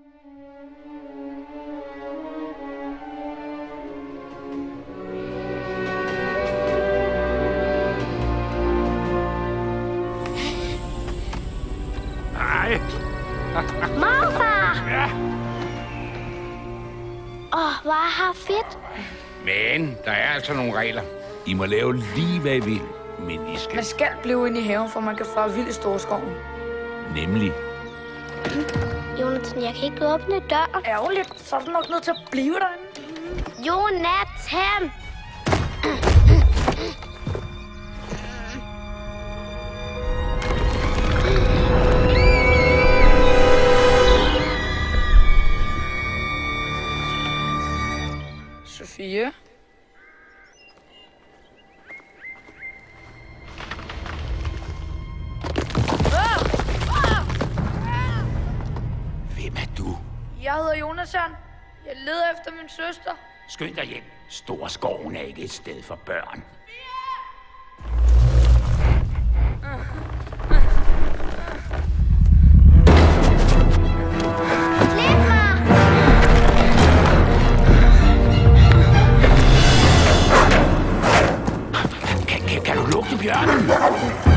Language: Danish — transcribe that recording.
Nej. Morfar! Ja. Hvor er her fedt. Men der er altså nogle regler. I må lave lige, hvad I vil, men I skal... Man skal blive inde i haven, for man kan fare vildt i Storskoven. Nemlig. Jonathan, jeg kan ikke åbne døren. Ærgerligt, så er du nok nødt til at blive derinde. Jonathan! Sofie? Hvem er du? Jeg hedder Jonathan. Jeg leder efter min søster. Skynd dig hjem. Storskoven er ikke et sted for børn. Kan du lugte bjørnen?